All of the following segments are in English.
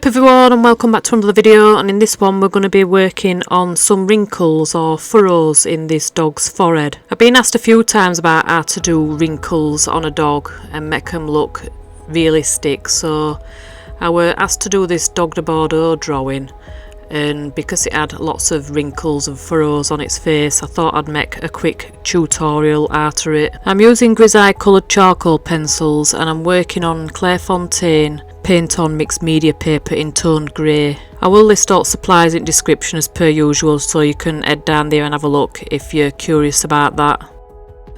up everyone and welcome back to another video, and in this one we're going to be working on some wrinkles or furrows in this dog's forehead. I've been asked a few times about how to do wrinkles on a dog and make them look realistic, so I were asked to do this dog de Bordeaux drawing, and because it had lots of wrinkles and furrows on its face, I thought I'd make a quick tutorial out of it. I'm using grisaille coloured charcoal pencils and I'm working on Clairefontaine paint on mixed media paper in toned grey. I will list all supplies in description as per usual, so you can head down there and have a look if you're curious about that.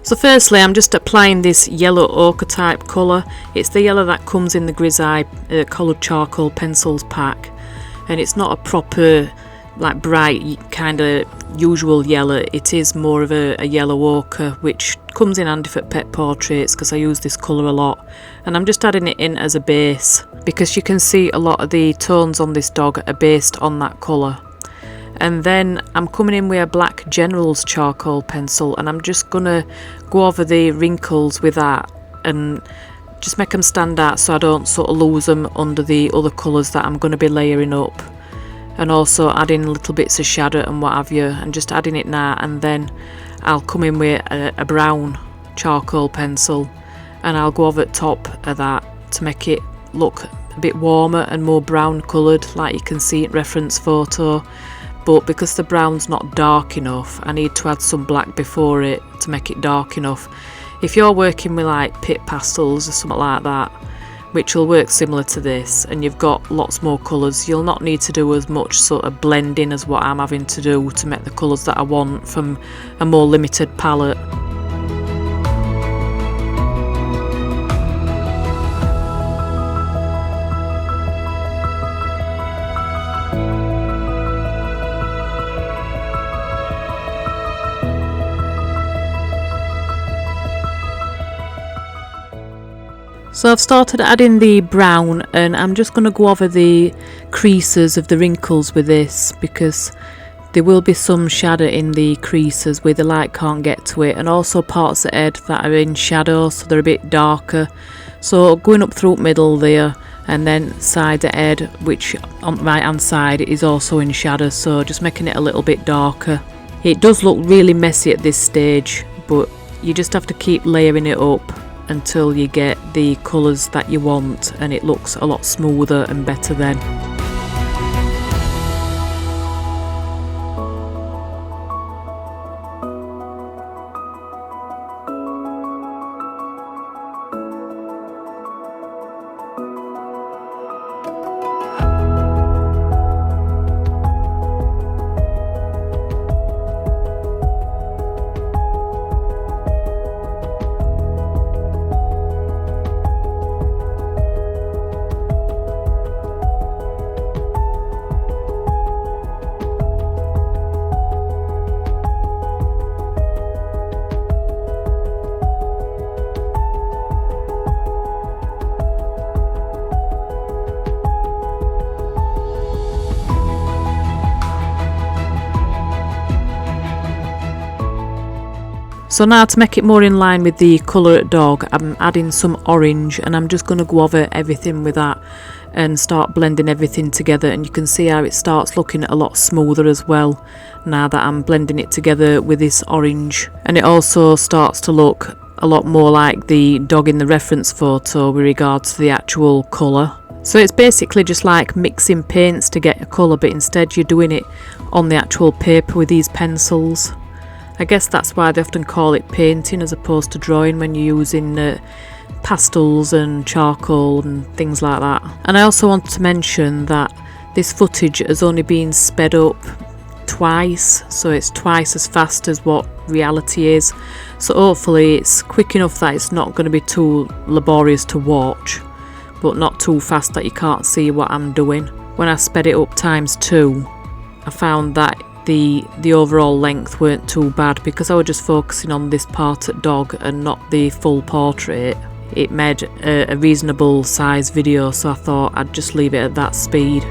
So firstly, I'm just applying this yellow ochre type colour. It's the yellow that comes in the grisaille coloured charcoal pencils pack, and it's not a proper like bright kind of usual yellow. It is more of a yellow ochre, which comes in handy for pet portraits because I use this colour a lot, and I'm just adding it in as a base because you can see a lot of the tones on this dog are based on that colour. And then I'm coming in with a black General's charcoal pencil and I'm just gonna go over the wrinkles with that and just make them stand out so I don't sort of lose them under the other colours that I'm going to be layering up, and also adding little bits of shadow and what have you, and just adding it now. And then I'll come in with a brown charcoal pencil and I'll go over the top of that to make it look a bit warmer and more brown coloured, like you can see in reference photo. But because the brown's not dark enough, I need to add some black before it to make it dark enough. If you're working with like pit pastels or something like that, which will work similar to this, and you've got lots more colours, you'll not need to do as much sort of blending as what I'm having to do to make the colours that I want from a more limited palette. So I've started adding the brown, and I'm just going to go over the creases of the wrinkles with this because there will be some shadow in the creases where the light can't get to it, and also parts of the head that are in shadow, so they're a bit darker. So going up through the middle there, and then side of the head, which on the right hand side is also in shadow, so just making it a little bit darker. It does look really messy at this stage, but you just have to keep layering it up until you get the colours that you want, and it looks a lot smoother and better then. So now to make it more in line with the colour of the dog, I'm adding some orange, and I'm just going to go over everything with that and start blending everything together, and you can see how it starts looking a lot smoother as well now that I'm blending it together with this orange. And it also starts to look a lot more like the dog in the reference photo with regards to the actual colour. So it's basically just like mixing paints to get a colour, but instead you're doing it on the actual paper with these pencils. I guess that's why they often call it painting as opposed to drawing when you're using pastels and charcoal and things like that. And I also want to mention that this footage has only been sped up twice, so it's twice as fast as what reality is. So hopefully it's quick enough that it's not going to be too laborious to watch, but not too fast that you can't see what I'm doing. When I sped it up ×2, I found that the overall length weren't too bad because I was just focusing on this part of dog and not the full portrait. It made a reasonable size video, so I thought I'd just leave it at that speed.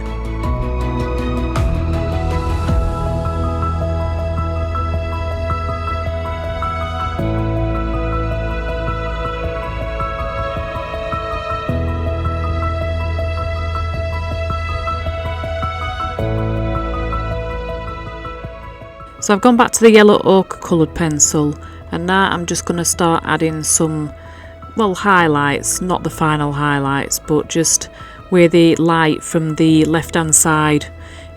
So I've gone back to the yellow ochre coloured pencil, and now I'm just going to start adding some, well, highlights, not the final highlights, but just where the light from the left hand side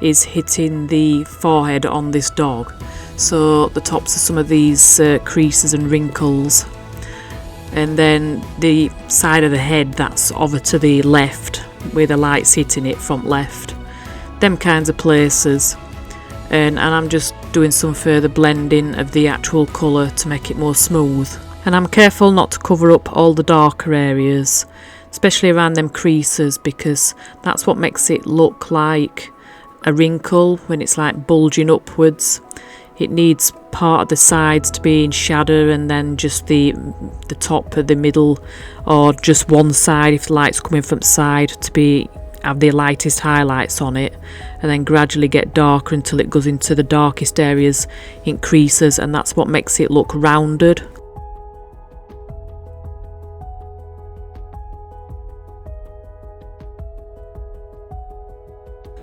is hitting the forehead on this dog. So the tops of some of these creases and wrinkles, and then the side of the head that's over to the left where the light's hitting it from left, them kinds of places. And I'm just doing some further blending of the actual colour to make it more smooth. And I'm careful not to cover up all the darker areas, especially around them creases, because that's what makes it look like a wrinkle when it's like bulging upwards. It needs part of the sides to be in shadow, and then just the top of the middle, or just one side if the light's coming from the side, to have the lightest highlights on it, and then gradually get darker until it goes into the darkest areas in creases, and that's what makes it look rounded.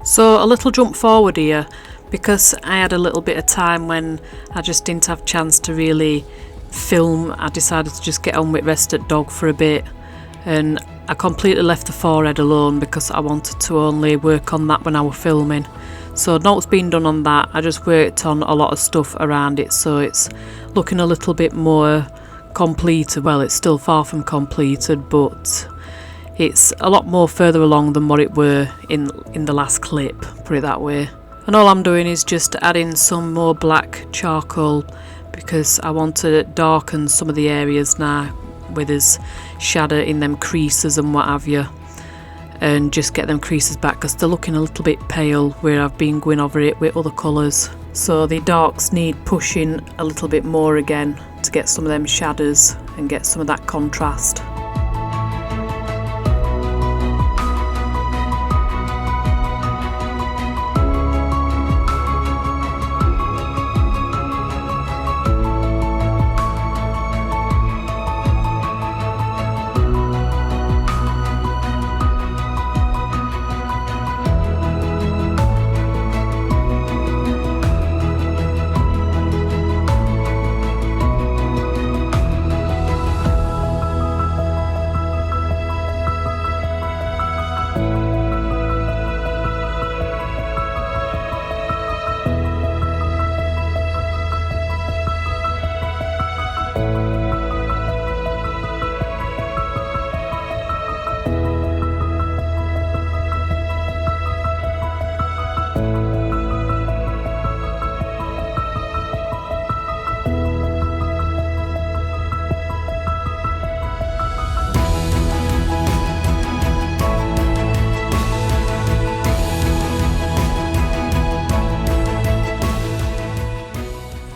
So a little jump forward here, because I had a little bit of time when I just didn't have a chance to really film. I decided to just get on with rest at dog for a bit, and I completely left the forehead alone because I wanted to only work on that when I was filming. So note's been done on that. I just worked on a lot of stuff around it, so it's looking a little bit more completed. Well, it's still far from completed, but it's a lot more further along than what it were in the last clip, put it that way. And all I'm doing is just adding some more black charcoal, because I want to darken some of the areas now where there's shadow in them creases and what have you, and just get them creases back, because they're looking a little bit pale where I've been going over it with other colours. So the darks need pushing a little bit more again to get some of them shadows and get some of that contrast.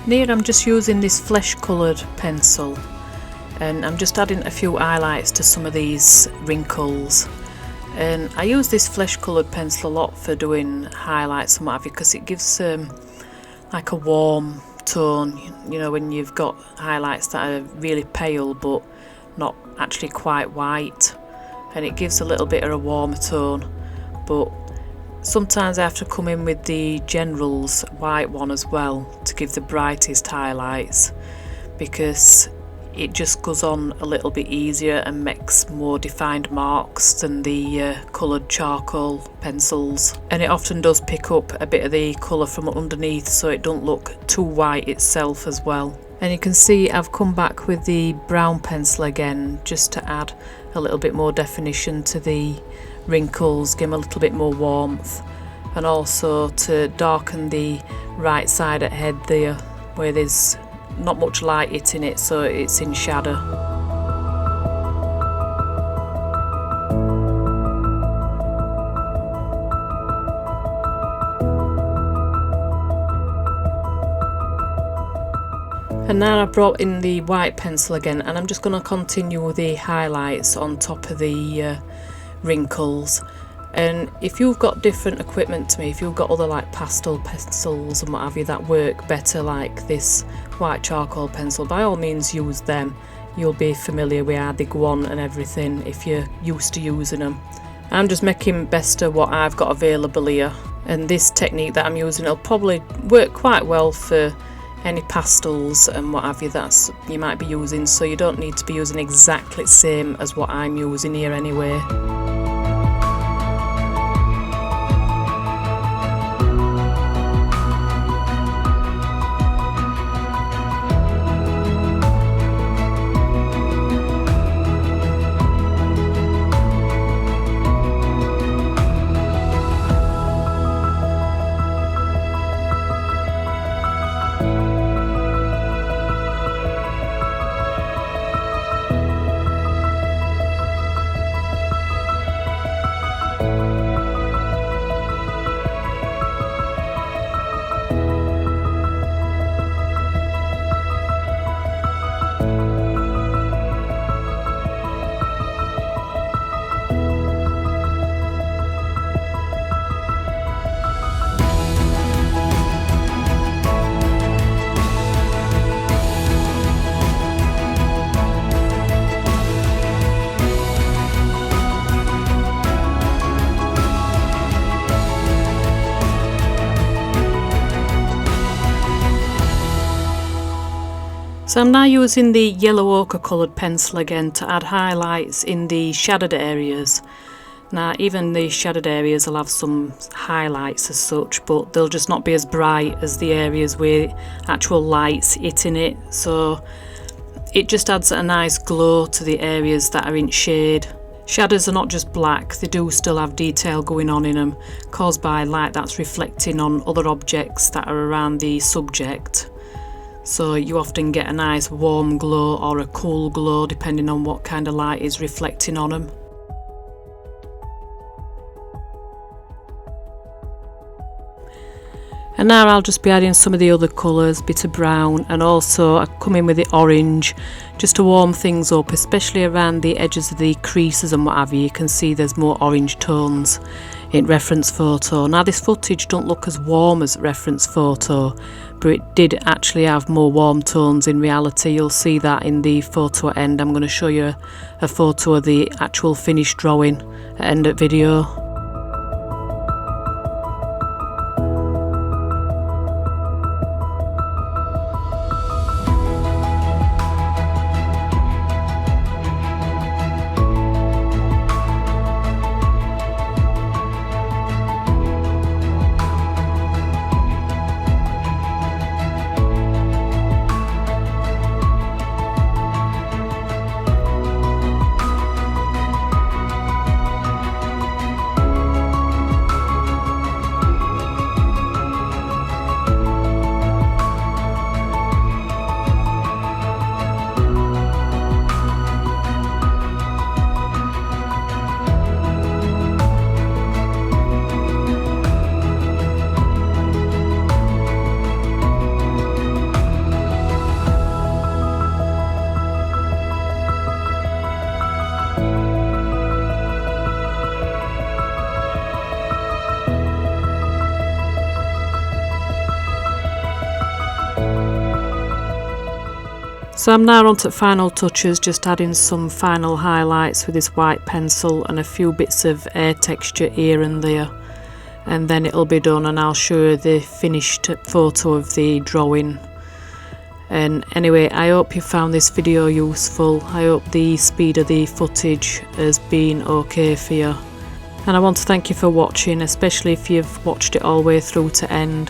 Here I'm just using this flesh coloured pencil, and I'm just adding a few highlights to some of these wrinkles. And I use this flesh coloured pencil a lot for doing highlights and what have you, because it gives like a warm tone, you know, when you've got highlights that are really pale but not actually quite white, and it gives a little bit of a warmer tone. But sometimes I have to come in with the General's white one as well to give the brightest highlights, because it just goes on a little bit easier and makes more defined marks than the coloured charcoal pencils. And it often does pick up a bit of the colour from underneath, so it don't look too white itself as well. And you can see I've come back with the brown pencil again, just to add a little bit more definition to the wrinkles, give them a little bit more warmth, and also to darken the right side of the head there where there's not much light hitting it, so it's in shadow. And now I've brought in the white pencil again, and I'm just going to continue with the highlights on top of the wrinkles. And if you've got different equipment to me, if you've got other like pastel pencils and what have you that work better like this white charcoal pencil, by all means use them. You'll be familiar with how they go on and everything if you're used to using them. I'm just making best of what I've got available here, And this technique that I'm using will probably work quite well for any pastels and what have you that you might be using, so you don't need to be using exactly the same as what I'm using here anyway. So I'm now using the yellow ochre coloured pencil again to add highlights in the shadowed areas. Now even the shadowed areas will have some highlights as such, but they'll just not be as bright as the areas with actual lights hitting it, so it just adds a nice glow to the areas that are in shade. Shadows are not just black, they do still have detail going on in them, caused by light that's reflecting on other objects that are around the subject. So you often get a nice warm glow or a cool glow depending on what kind of light is reflecting on them. And now I'll just be adding some of the other colours, bit of brown, and also I come in with the orange just to warm things up, especially around the edges of the creases and what have you. You can see there's more orange tones in reference photo. Now this footage don't look as warm as reference photo, but it did actually have more warm tones in reality. You'll see that in the photo at end. I'm going to show you a photo of the actual finished drawing at end of video. So I'm now on to final touches, just adding some final highlights with this white pencil and a few bits of air texture here and there, and then it'll be done and I'll show you the finished photo of the drawing. And anyway, I hope you found this video useful. I hope the speed of the footage has been okay for you, and I want to thank you for watching, especially if you've watched it all the way through to end,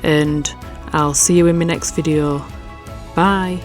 and I'll see you in my next video. Bye.